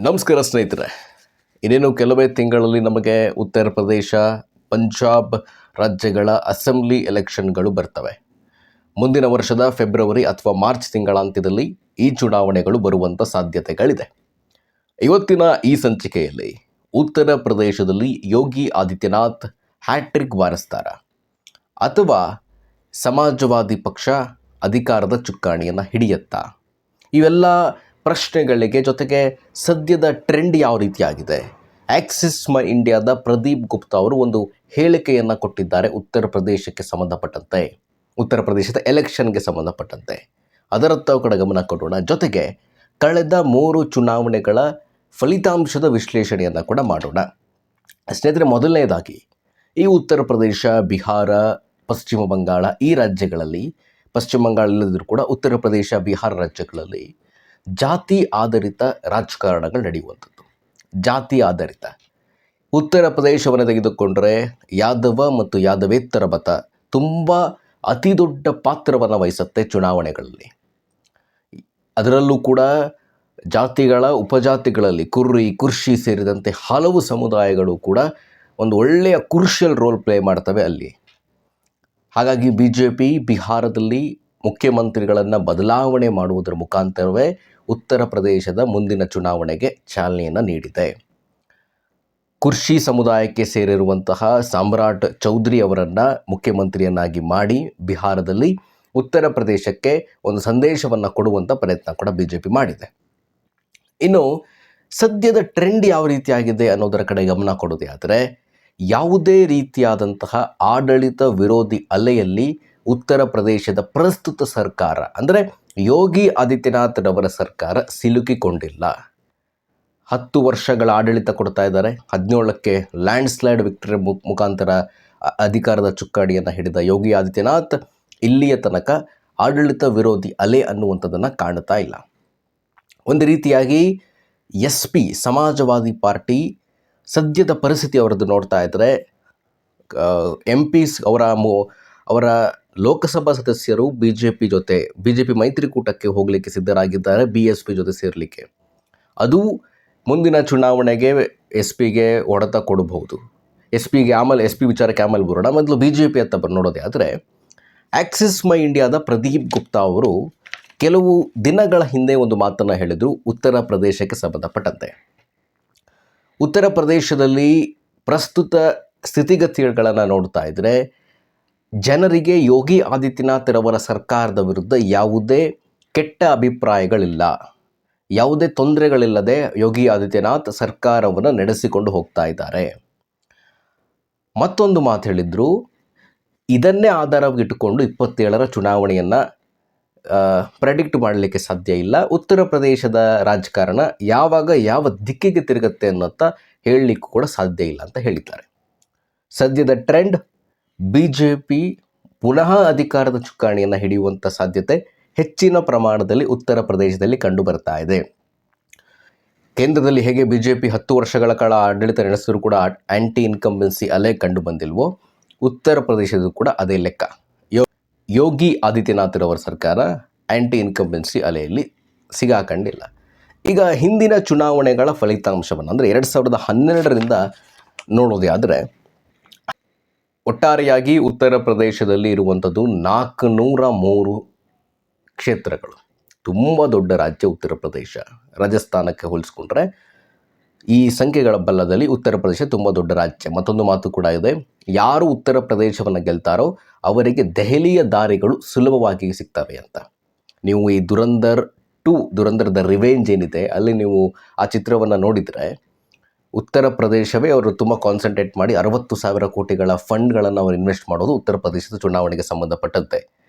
ನಮಸ್ಕಾರ ಸ್ನೇಹಿತರೆ. ಇನ್ನೇನು ಕೆಲವೇ ತಿಂಗಳಲ್ಲಿ ನಮಗೆ ಉತ್ತರ ಪ್ರದೇಶ, ಪಂಜಾಬ್ ರಾಜ್ಯಗಳ ಅಸೆಂಬ್ಲಿ ಎಲೆಕ್ಷನ್ಗಳು ಬರ್ತವೆ. ಮುಂದಿನ ವರ್ಷದ ಫೆಬ್ರವರಿ ಅಥವಾ ಮಾರ್ಚ್ ತಿಂಗಳಾಂತ್ಯದಲ್ಲಿ ಈ ಚುನಾವಣೆಗಳು ಬರುವಂಥ ಸಾಧ್ಯತೆಗಳಿದೆ. ಇವತ್ತಿನ ಈ ಸಂಚಿಕೆಯಲ್ಲಿ ಉತ್ತರ ಪ್ರದೇಶದಲ್ಲಿ ಯೋಗಿ ಆದಿತ್ಯನಾಥ್ ಹ್ಯಾಟ್ರಿಕ್ ಬಾರಿಸ್ತಾರ ಅಥವಾ ಸಮಾಜವಾದಿ ಪಕ್ಷ ಅಧಿಕಾರದ ಚುಕ್ಕಾಣಿಯನ್ನು ಹಿಡಿಯುತ್ತಾ? ಇವೆಲ್ಲ ಪ್ರಶ್ನೆಗಳಿಗೆ ಜೊತೆಗೆ ಸದ್ಯದ ಟ್ರೆಂಡ್ ಯಾವ ರೀತಿಯಾಗಿದೆ. ಆಕ್ಸಿಸ್ ಮೈ ಇಂಡಿಯಾದ ಪ್ರದೀಪ್ ಗುಪ್ತಾ ಅವರು ಒಂದು ಹೇಳಿಕೆಯನ್ನು ಕೊಟ್ಟಿದ್ದಾರೆ ಉತ್ತರ ಪ್ರದೇಶಕ್ಕೆ ಸಂಬಂಧಪಟ್ಟಂತೆ, ಉತ್ತರ ಪ್ರದೇಶದ ಎಲೆಕ್ಷನ್ಗೆ ಸಂಬಂಧಪಟ್ಟಂತೆ. ಅದರತ್ತ ಕಡೆ ಗಮನ ಕೊಡೋಣ. ಜೊತೆಗೆ ಕಳೆದ 3 ಚುನಾವಣೆಗಳ ಫಲಿತಾಂಶದ ವಿಶ್ಲೇಷಣೆಯನ್ನು ಕೂಡ ಮಾಡೋಣ. ಸ್ನೇಹಿತರೆ, ಮೊದಲನೇದಾಗಿ ಈ ಉತ್ತರ ಪ್ರದೇಶ, ಬಿಹಾರ, ಪಶ್ಚಿಮ ಬಂಗಾಳ ಈ ರಾಜ್ಯಗಳಲ್ಲಿ, ಪಶ್ಚಿಮ ಬಂಗಾಳ ಇಲ್ಲದಿದ್ದರೂ ಕೂಡ ಉತ್ತರ ಪ್ರದೇಶ, ಬಿಹಾರ ರಾಜ್ಯಗಳಲ್ಲಿ ಜಾತಿ ಆಧಾರಿತ ರಾಜಕಾರಣಗಳು ನಡೆಯುವಂಥದ್ದು. ಜಾತಿ ಆಧಾರಿತ ಉತ್ತರ ಪ್ರದೇಶವನ್ನು ತೆಗೆದುಕೊಂಡರೆ ಯಾದವ ಮತ್ತು ಯಾದವೇತರ ಮತ ತುಂಬ ಅತಿ ದೊಡ್ಡ ಪಾತ್ರವನ್ನು ವಹಿಸುತ್ತೆ ಚುನಾವಣೆಗಳಲ್ಲಿ. ಅದರಲ್ಲೂ ಕೂಡ ಜಾತಿಗಳ ಉಪಜಾತಿಗಳಲ್ಲಿ ಕುರ್ರಿ, ಕುರ್ಷಿ ಸೇರಿದಂತೆ ಹಲವು ಸಮುದಾಯಗಳು ಕೂಡ ಒಂದು ಒಳ್ಳೆಯ ಕ್ರೂಷಿಯಲ್ ರೋಲ್ ಪ್ಲೇ ಮಾಡ್ತವೆ ಅಲ್ಲಿ. ಹಾಗಾಗಿ BJP ಬಿಹಾರದಲ್ಲಿ ಮುಖ್ಯಮಂತ್ರಿಗಳನ್ನು ಬದಲಾವಣೆ ಮಾಡುವುದರ ಮುಖಾಂತರವೇ ಉತ್ತರ ಪ್ರದೇಶದ ಮುಂದಿನ ಚುನಾವಣೆಗೆ ಚಾಲನೆಯನ್ನು ನೀಡಿದೆ. ಕುರ್ಷಿ ಸಮುದಾಯಕ್ಕೆ ಸೇರಿರುವಂತಹ ಸಾಮ್ರಾಟ್ ಚೌಧರಿ ಅವರನ್ನು ಮುಖ್ಯಮಂತ್ರಿಯನ್ನಾಗಿ ಮಾಡಿ ಬಿಹಾರದಲ್ಲಿ ಉತ್ತರ ಪ್ರದೇಶಕ್ಕೆ ಒಂದು ಸಂದೇಶವನ್ನು ಕೊಡುವಂಥ ಪ್ರಯತ್ನ ಕೂಡ BJP ಮಾಡಿದೆ. ಇನ್ನು ಸದ್ಯದ ಟ್ರೆಂಡ್ ಯಾವ ರೀತಿಯಾಗಿದೆ ಅನ್ನೋದರ ಕಡೆ ಗಮನ ಕೊಡೋದೇ ಆದರೆ, ಯಾವುದೇ ರೀತಿಯಾದಂತಹ ಆಡಳಿತ ವಿರೋಧಿ ಅಲೆಯಲ್ಲಿ ಉತ್ತರ ಪ್ರದೇಶದ ಪ್ರಸ್ತುತ ಸರ್ಕಾರ ಅಂದರೆ ಯೋಗಿ ಆದಿತ್ಯನಾಥ್ರವರ ಸರ್ಕಾರ ಸಿಲುಕಿಕೊಂಡಿಲ್ಲ. 10 ವರ್ಷಗಳ ಆಡಳಿತ ಕೊಡ್ತಾ ಇದ್ದಾರೆ. 17ಕ್ಕೆ ಲ್ಯಾಂಡ್ಸ್ಲೈಡ್ ವಿಕ್ಟರಿ ಮುಖಾಂತರ ಅಧಿಕಾರದ ಚುಕ್ಕಾಣಿಯನ್ನು ಹಿಡಿದ ಯೋಗಿ ಆದಿತ್ಯನಾಥ್ ಇಲ್ಲಿಯ ತನಕ ಆಡಳಿತ ವಿರೋಧಿ ಅಲೆ ಅನ್ನುವಂಥದ್ದನ್ನು ಕಾಣ್ತಾ ಇಲ್ಲ. ಒಂದು ರೀತಿಯಾಗಿ SP ಸಮಾಜವಾದಿ ಪಾರ್ಟಿ ಸದ್ಯದ ಪರಿಸ್ಥಿತಿ ಅವರದ್ದು ನೋಡ್ತಾ ಇದ್ದರೆ, MPs ಅವರ ಲೋಕಸಭಾ ಸದಸ್ಯರು BJP ಮೈತ್ರಿಕೂಟಕ್ಕೆ ಹೋಗಲಿಕ್ಕೆ ಸಿದ್ಧರಾಗಿದ್ದಾರೆ, BSP ಜೊತೆ ಸೇರಲಿಕ್ಕೆ. ಅದು ಮುಂದಿನ ಚುನಾವಣೆಗೆ SPಗೆ ಹೊಡೆತ ಕೊಡಬಹುದು. SP ವಿಚಾರಕ್ಕೆ ಆಮೇಲೆ ಬರೋಣ. ಮೊದಲು BJP ಅಂತ ನೋಡೋದೇ ಆದರೆ, ಆಕ್ಸಿಸ್ ಮೈ ಇಂಡಿಯಾದ ಪ್ರದೀಪ್ ಗುಪ್ತಾ ಅವರು ಕೆಲವು ದಿನಗಳ ಹಿಂದೆ ಒಂದು ಮಾತನ್ನು ಹೇಳಿದರು ಉತ್ತರ ಪ್ರದೇಶಕ್ಕೆ ಸಂಬಂಧಪಟ್ಟಂತೆ. ಉತ್ತರ ಪ್ರದೇಶದಲ್ಲಿ ಪ್ರಸ್ತುತ ಸ್ಥಿತಿಗತಿಗಳನ್ನು ನೋಡ್ತಾ ಇದ್ದರೆ, ಜನರಿಗೆ ಯೋಗಿ ಆದಿತ್ಯನಾಥ್ರವರ ಸರ್ಕಾರದ ವಿರುದ್ಧ ಯಾವುದೇ ಕೆಟ್ಟ ಅಭಿಪ್ರಾಯಗಳಿಲ್ಲ, ಯಾವುದೇ ತೊಂದರೆಗಳಿಲ್ಲದೆ ಯೋಗಿ ಆದಿತ್ಯನಾಥ್ ಸರ್ಕಾರವನ್ನು ನಡೆಸಿಕೊಂಡು ಹೋಗ್ತಾ ಇದ್ದಾರೆ. ಮತ್ತೊಂದು ಮಾತು ಹೇಳಿದರು, ಇದನ್ನೇ ಆಧಾರವಾಗಿಟ್ಟುಕೊಂಡು 27ರ ಚುನಾವಣೆಯನ್ನು ಪ್ರೆಡಿಕ್ಟ್ ಮಾಡಲಿಕ್ಕೆ ಸಾಧ್ಯ ಇಲ್ಲ. ಉತ್ತರ ಪ್ರದೇಶದ ರಾಜಕಾರಣ ಯಾವಾಗ ಯಾವ ದಿಕ್ಕಿಗೆ ತಿರುಗುತ್ತೆ ಅನ್ನೋಂಥ ಹೇಳಲಿಕ್ಕೂ ಕೂಡ ಸಾಧ್ಯ ಇಲ್ಲ ಅಂತ ಹೇಳಿದ್ದಾರೆ. ಸದ್ಯದ ಟ್ರೆಂಡ್ BJP ಪುನಃ ಅಧಿಕಾರದ ಚುಕ್ಕಾಣಿಯನ್ನು ಹಿಡಿಯುವಂಥ ಸಾಧ್ಯತೆ ಹೆಚ್ಚಿನ ಪ್ರಮಾಣದಲ್ಲಿ ಉತ್ತರ ಪ್ರದೇಶದಲ್ಲಿ ಕಂಡು ಬರ್ತಾ ಇದೆ. ಕೇಂದ್ರದಲ್ಲಿ ಹೇಗೆ BJP 10 ವರ್ಷಗಳ ಕಾಲ ಆಡಳಿತ ನಡೆಸಿದರೂ ಕೂಡ ಆ್ಯಂಟಿ ಇನ್ಕಂಬೆನ್ಸಿ ಅಲೆ ಕಂಡು ಬಂದಿಲ್ವೋ, ಉತ್ತರ ಪ್ರದೇಶದ ಕೂಡ ಅದೇ ಲೆಕ್ಕ. ಯೋಗಿ ಆದಿತ್ಯನಾಥ್ರವರ ಸರ್ಕಾರ ಆ್ಯಂಟಿ ಇನ್ಕಂಬೆನ್ಸಿ ಅಲೆಯಲ್ಲಿ ಸಿಗಾಕೊಂಡಿಲ್ಲ. ಈಗ ಹಿಂದಿನ ಚುನಾವಣೆಗಳ ಫಲಿತಾಂಶವನ್ನು ಅಂದರೆ 2012ರಿಂದ ನೋಡೋದೇ ಆದರೆ, ಒಟ್ಟಾರೆಯಾಗಿ ಉತ್ತರ ಪ್ರದೇಶದಲ್ಲಿ ಇರುವಂಥದ್ದು 403 ಕ್ಷೇತ್ರಗಳು. ತುಂಬ ದೊಡ್ಡ ರಾಜ್ಯ ಉತ್ತರ ಪ್ರದೇಶ. ರಾಜಸ್ಥಾನಕ್ಕೆ ಹೋಲಿಸ್ಕೊಂಡ್ರೆ ಈ ಸಂಖ್ಯೆಗಳ ಬಲ್ಲದಲ್ಲಿ ಉತ್ತರ ಪ್ರದೇಶ ತುಂಬ ದೊಡ್ಡ ರಾಜ್ಯ. ಮತ್ತೊಂದು ಮಾತು ಕೂಡ ಇದೆ, ಯಾರು ಉತ್ತರ ಪ್ರದೇಶವನ್ನು ಗೆಲ್ತಾರೋ ಅವರಿಗೆ ದೆಹಲಿಯ ದಾರಿಗಳು ಸುಲಭವಾಗಿ ಸಿಗ್ತವೆ ಅಂತ. ನೀವು ಈ ದುರಂದರ್ ದ ರಿವೆಂಜ್ ಏನಿದೆ ಅಲ್ಲಿ ನೀವು ಆ ಚಿತ್ರವನ್ನು ನೋಡಿದರೆ, ಉತ್ತರ ಪ್ರದೇಶವೇ ಅವರು ತುಂಬ ಕಾನ್ಸಂಟ್ರೇಟ್ ಮಾಡಿ 60,000 ಕೋಟಿಗಳ ಫಂಡ್ಗಳನ್ನು ಅವರು ಇನ್ವೆಸ್ಟ್ ಮಾಡೋದು ಉತ್ತರ ಪ್ರದೇಶದ ಚುನಾವಣೆಗೆ ಸಂಬಂಧಪಟ್ಟಂತೆ.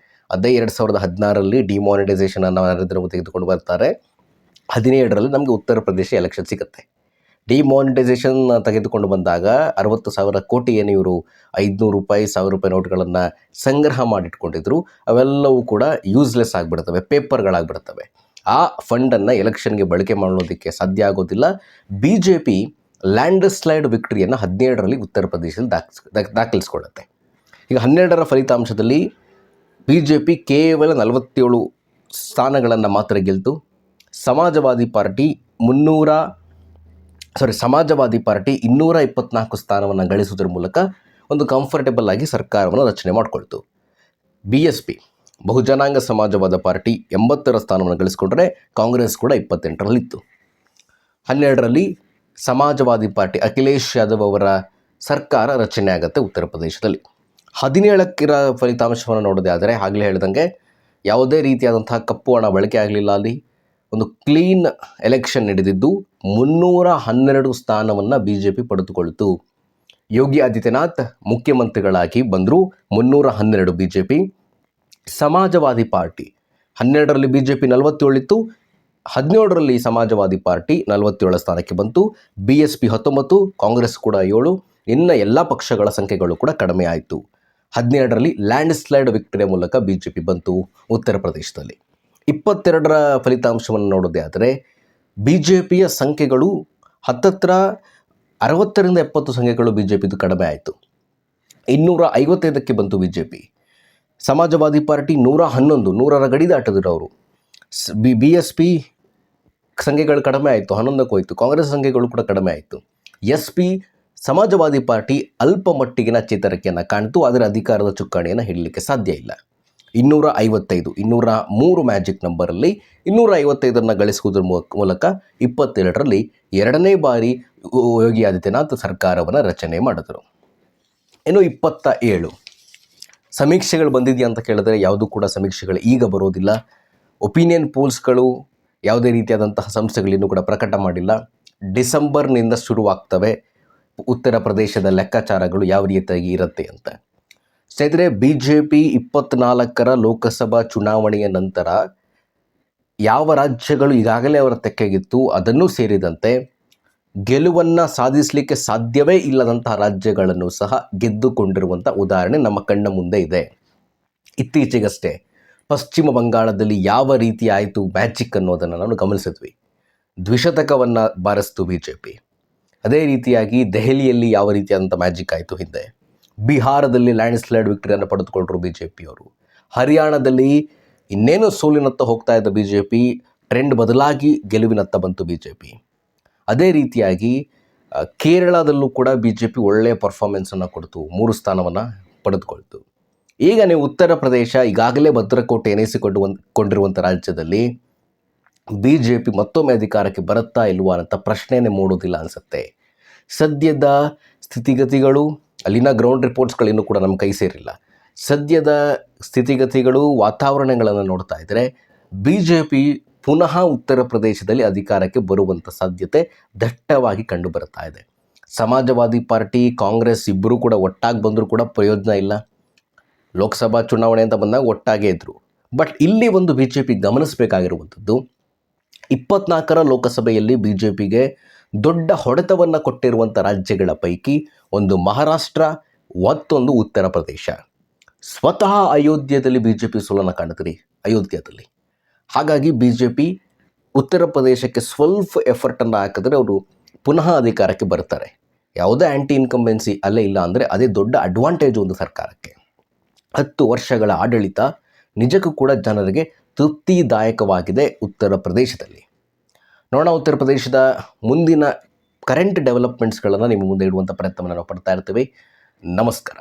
ಅದೇ 2016ರಲ್ಲಿ ಡಿಮಾನಿಟೈಸೇಷನನ್ನು ನರೇಂದ್ರ ಮೋದಿ ತೆಗೆದುಕೊಂಡು ಬರ್ತಾರೆ. 17ರಲ್ಲಿ ನಮಗೆ ಉತ್ತರ ಪ್ರದೇಶ ಎಲೆಕ್ಷನ್ ಸಿಗುತ್ತೆ. ಡಿಮಾನಿಟೈಸೇಷನ್ ತೆಗೆದುಕೊಂಡು ಬಂದಾಗ 60,000 ಕೋಟಿ ಏನು ಇವರು 500 ರೂಪಾಯಿ, 1000 ರೂಪಾಯಿ ನೋಟ್ಗಳನ್ನು ಸಂಗ್ರಹ ಮಾಡಿಟ್ಕೊಂಡಿದ್ರು, ಅವೆಲ್ಲವೂ ಕೂಡ ಯೂಸ್ಲೆಸ್ ಆಗಿಬಿಡ್ತವೆ, ಪೇಪರ್ಗಳಾಗಿಬಿಡ್ತವೆ. ಆ ಫಂಡನ್ನು ಎಲೆಕ್ಷನ್ಗೆ ಬಳಕೆ ಮಾಡೋದಕ್ಕೆ ಸಾಧ್ಯ ಆಗೋದಿಲ್ಲ. BJP ಲ್ಯಾಂಡ್ಸ್ಲೈಡ್ ವಿಕ್ಟರಿಯನ್ನು 17ರಲ್ಲಿ ಉತ್ತರ ಪ್ರದೇಶದಲ್ಲಿ ದಾಖಲಿಸ್ಕೊಳ್ಳುತ್ತೆ. ಈಗ 12ರ ಫಲಿತಾಂಶದಲ್ಲಿ BJP ಕೇವಲ 47 ಸ್ಥಾನಗಳನ್ನು ಮಾತ್ರ ಗೆಲ್ತು. ಸಮಾಜವಾದಿ ಪಾರ್ಟಿ ಸಮಾಜವಾದಿ ಪಾರ್ಟಿ 224 ಸ್ಥಾನವನ್ನು ಗಳಿಸುವುದರ ಮೂಲಕ ಒಂದು ಕಂಫರ್ಟೇಬಲ್ ಆಗಿ ಸರ್ಕಾರವನ್ನು ರಚನೆ ಮಾಡಿಕೊಳ್ತು. BSP ಬಹುಜನಾಂಗ ಸಮಾಜವಾದ ಪಾರ್ಟಿ 80 ಸ್ಥಾನವನ್ನು ಗಳಿಸಿಕೊಂಡ್ರೆ ಕಾಂಗ್ರೆಸ್ ಕೂಡ 28ರಲ್ಲಿತ್ತು. 12ರಲ್ಲಿ ಸಮಾಜವಾದಿ ಪಾರ್ಟಿ ಅಖಿಲೇಶ್ ಯಾದವ್ ಅವರ ಸರ್ಕಾರ ರಚನೆ ಆಗುತ್ತೆ ಉತ್ತರ ಪ್ರದೇಶದಲ್ಲಿ. 17ಕ್ಕಿರ ಫಲಿತಾಂಶವನ್ನು ನೋಡೋದೇ ಆದರೆ ಆಗಲೇ ಹೇಳ್ದಂಗೆ ಯಾವುದೇ ರೀತಿಯಾದಂತಹ ಕಪ್ಪು ಹಣ ಬಳಕೆ ಆಗಲಿಲ್ಲ. ಅಲ್ಲಿ ಒಂದು ಕ್ಲೀನ್ ಎಲೆಕ್ಷನ್ ನಡೆದಿದ್ದು 312 ಸ್ಥಾನವನ್ನು BJP ಪಡೆದುಕೊಳ್ತು. ಯೋಗಿ ಆದಿತ್ಯನಾಥ್ ಮುಖ್ಯಮಂತ್ರಿಗಳಾಗಿ ಬಂದರು. 312 BJP. ಸಮಾಜವಾದಿ ಪಾರ್ಟಿ 12ರಲ್ಲಿ BJP 47 ಇತ್ತು, 17ರಲ್ಲಿ ಸಮಾಜವಾದಿ ಪಾರ್ಟಿ 47 ಸ್ಥಾನಕ್ಕೆ ಬಂತು. BSP 19, ಕಾಂಗ್ರೆಸ್ ಕೂಡ 7, ಇನ್ನು ಎಲ್ಲ ಪಕ್ಷಗಳ ಸಂಖ್ಯೆಗಳು ಕೂಡ ಕಡಿಮೆ ಆಯಿತು. 17ರಲ್ಲಿ ಲ್ಯಾಂಡ್ ಸ್ಲೈಡ್ ವಿಕ್ಟರಿಯ ಮೂಲಕ BJP ಬಂತು ಉತ್ತರ ಪ್ರದೇಶದಲ್ಲಿ. 22ರ ಫಲಿತಾಂಶವನ್ನು ನೋಡೋದೇ ಆದರೆ BJPಯ ಸಂಖ್ಯೆಗಳು ಹತ್ತತ್ರ 60ರಿಂದ 70 ಸಂಖ್ಯೆಗಳು BJPದು ಕಡಿಮೆ ಆಯಿತು. 255ಕ್ಕೆ ಬಂತು BJP. ಸಮಾಜವಾದಿ ಪಾರ್ಟಿ 111, 100ರ ಗಡಿ ದಾಟಿದ್ರು ಅವರು. BSP ಸಂಖ್ಯೆಗಳು ಕಡಿಮೆ ಆಯಿತು, 11ಕ್ಕೆ ಹೋಯಿತು. ಕಾಂಗ್ರೆಸ್ ಸಂಖ್ಯೆಗಳು ಕೂಡ ಕಡಿಮೆ ಆಯಿತು. SP ಸಮಾಜವಾದಿ ಪಾರ್ಟಿ ಅಲ್ಪ ಮಟ್ಟಿಗಿನ ಚೇತರಿಕೆಯನ್ನು ಕಾಣ್ತು, ಆದರೆ ಅಧಿಕಾರದ ಚುಕ್ಕಾಣಿಯನ್ನು ಹಿಡಲಿಕ್ಕೆ ಸಾಧ್ಯ ಇಲ್ಲ. 255, 203 ಮ್ಯಾಜಿಕ್ ನಂಬರಲ್ಲಿ 255 ಗಳಿಸುವುದರ ಮೂಲಕ 27ರಲ್ಲಿ 2ನೇ ಬಾರಿ ಯೋಗಿ ಆದಿತ್ಯನಾಥ್ ಸರ್ಕಾರವನ್ನು ರಚನೆ ಮಾಡಿದರು. ಇನ್ನು 27 ಸಮೀಕ್ಷೆಗಳು ಬಂದಿದೆಯಾ ಅಂತ ಕೇಳಿದ್ರೆ ಯಾವುದು ಕೂಡ ಸಮೀಕ್ಷೆಗಳು ಈಗ ಬರೋದಿಲ್ಲ. ಒಪಿನಿಯನ್ ಪೋಲ್ಸ್ಗಳು ಯಾವುದೇ ರೀತಿಯಾದಂತಹ ಸಂಸ್ಥೆಗಳಿನ್ನೂ ಕೂಡ ಪ್ರಕಟ ಮಾಡಿಲ್ಲ. ಡಿಸೆಂಬರ್ನಿಂದ ಶುರುವಾಗ್ತವೆ ಉತ್ತರ ಪ್ರದೇಶದ ಲೆಕ್ಕಾಚಾರಗಳು ಯಾವ ರೀತಿಯಾಗಿ ಇರುತ್ತೆ ಅಂತ. ಸ್ನೇಹಿತರೆ, BJP 24ರ ಲೋಕಸಭಾ ಚುನಾವಣೆಯ ನಂತರ ಯಾವ ರಾಜ್ಯಗಳು ಈಗಾಗಲೇ ಅವರ ತೆಕ್ಕೆಗಿತ್ತು ಅದನ್ನೂ ಸೇರಿದಂತೆ ಗೆಲುವನ್ನು ಸಾಧಿಸಲಿಕ್ಕೆ ಸಾಧ್ಯವೇ ಇಲ್ಲದಂತಹ ರಾಜ್ಯಗಳನ್ನು ಸಹ ಗೆದ್ದುಕೊಂಡಿರುವಂಥ ಉದಾಹರಣೆ ನಮ್ಮ ಕಣ್ಣ ಮುಂದೆ ಇದೆ. ಇತ್ತೀಚೆಗಷ್ಟೇ ಪಶ್ಚಿಮ ಬಂಗಾಳದಲ್ಲಿ ಯಾವ ರೀತಿ ಆಯಿತು ಮ್ಯಾಜಿಕ್ ಅನ್ನೋದನ್ನು ನಾವು ಗಮನಿಸಿದ್ವಿ. ದ್ವಿಶತಕವನ್ನು ಬಾರಿಸ್ತು BJP. ಅದೇ ರೀತಿಯಾಗಿ ದೆಹಲಿಯಲ್ಲಿ ಯಾವ ರೀತಿಯಾದಂಥ ಮ್ಯಾಜಿಕ್ ಆಯಿತು ಹಿಂದೆ. ಬಿಹಾರದಲ್ಲಿ ಲ್ಯಾಂಡ್ ಸ್ಲೈಡ್ ವಿಕ್ಟರಿಯನ್ನು ಪಡೆದುಕೊಂಡರು BJP ಅವರು. ಹರಿಯಾಣದಲ್ಲಿ ಇನ್ನೇನು ಸೋಲಿನತ್ತ ಹೋಗ್ತಾ ಇದ್ದ BJP ಟ್ರೆಂಡ್ ಬದಲಾಗಿ ಗೆಲುವಿನತ್ತ ಬಂತು BJP. ಅದೇ ರೀತಿಯಾಗಿ ಕೇರಳದಲ್ಲೂ ಕೂಡ BJP ಒಳ್ಳೆಯ ಪರ್ಫಾರ್ಮೆನ್ಸನ್ನು ಕೊಡ್ತು, 3 ಸ್ಥಾನವನ್ನು ಪಡೆದುಕೊಳ್ತು. ಈಗ ನೀವು ಉತ್ತರ ಪ್ರದೇಶ ಈಗಾಗಲೇ ಭದ್ರಕೋಟೆ ಎನಿಸಿಕೊಂಡಿರುವಂಥ ರಾಜ್ಯದಲ್ಲಿ BJP ಮತ್ತೊಮ್ಮೆ ಅಧಿಕಾರಕ್ಕೆ ಬರುತ್ತಾ ಇಲ್ವಾ ಅಂತ ಪ್ರಶ್ನೆನೇ ಮೂಡೋದಿಲ್ಲ ಅನಿಸುತ್ತೆ. ಸದ್ಯದ ಸ್ಥಿತಿಗತಿಗಳು, ಅಲ್ಲಿನ ಗ್ರೌಂಡ್ ರಿಪೋರ್ಟ್ಸ್ಗಳಿನ್ನೂ ಕೂಡ ನಮ್ಮ ಕೈ ಸೇರಿಲ್ಲ. ಸದ್ಯದ ಸ್ಥಿತಿಗತಿಗಳು, ವಾತಾವರಣಗಳನ್ನು ನೋಡ್ತಾ ಇದ್ದರೆ BJP ಪುನಃ ಉತ್ತರ ಪ್ರದೇಶದಲ್ಲಿ ಅಧಿಕಾರಕ್ಕೆ ಬರುವಂಥ ಸಾಧ್ಯತೆ ದಟ್ಟವಾಗಿ ಕಂಡು ಬರ್ತಾ ಇದೆ. ಸಮಾಜವಾದಿ ಪಾರ್ಟಿ, ಕಾಂಗ್ರೆಸ್ ಇಬ್ಬರೂ ಕೂಡ ಒಟ್ಟಾಗಿ ಬಂದರೂ ಕೂಡ ಪ್ರಯೋಜನ ಇಲ್ಲ. ಲೋಕಸಭಾ ಚುನಾವಣೆ ಅಂತ ಬಂದಾಗ ಒಟ್ಟಾಗೇ ಇದ್ದರು. ಬಟ್ ಇಲ್ಲಿ ಒಂದು BJP ಗಮನಿಸಬೇಕಾಗಿರುವಂಥದ್ದು, 24ರ ಲೋಕಸಭೆಯಲ್ಲಿ BJPಗೆ ದೊಡ್ಡ ಹೊಡೆತವನ್ನು ಕೊಟ್ಟಿರುವಂಥ ರಾಜ್ಯಗಳ ಪೈಕಿ ಒಂದು ಮಹಾರಾಷ್ಟ್ರ, ಮತ್ತೊಂದು ಉತ್ತರ ಪ್ರದೇಶ. ಸ್ವತಃ ಅಯೋಧ್ಯೆಯಲ್ಲಿ BJP ಸೋಲನ್ನು ಕಾಣ್ತೀರಿ ಅಯೋಧ್ಯೆಯಲ್ಲಿ. ಹಾಗಾಗಿ BJP ಉತ್ತರ ಪ್ರದೇಶಕ್ಕೆ ಸ್ವಲ್ಪ ಎಫರ್ಟನ್ನು ಹಾಕಿದ್ರೆ ಅವರು ಪುನಃ ಅಧಿಕಾರಕ್ಕೆ ಬರ್ತಾರೆ. ಯಾವುದೇ ಆ್ಯಂಟಿ ಇನ್ಕಂಬೆನ್ಸಿ ಅಲ್ಲೇ ಇಲ್ಲ ಅಂದರೆ ಅದೇ ದೊಡ್ಡ ಅಡ್ವಾಂಟೇಜ್ ಒಂದು ಸರ್ಕಾರಕ್ಕೆ. 10 ವರ್ಷಗಳ ಆಡಳಿತ ನಿಜಕ್ಕೂ ಕೂಡ ಜನರಿಗೆ ತೃಪ್ತಿದಾಯಕವಾಗಿದೆ ಉತ್ತರ ಪ್ರದೇಶದಲ್ಲಿ. ನೋಡೋಣ ಉತ್ತರ ಪ್ರದೇಶದ ಮುಂದಿನ ಕರೆಂಟ್ ಡೆವಲಪ್ಮೆಂಟ್ಸ್ಗಳನ್ನು ನಿಮ್ಮ ಮುಂದೆ ಇಡುವಂಥ ಪ್ರಯತ್ನವನ್ನು ನಾವು ಪಡ್ತಾ ಇರ್ತೀವಿ. ನಮಸ್ಕಾರ.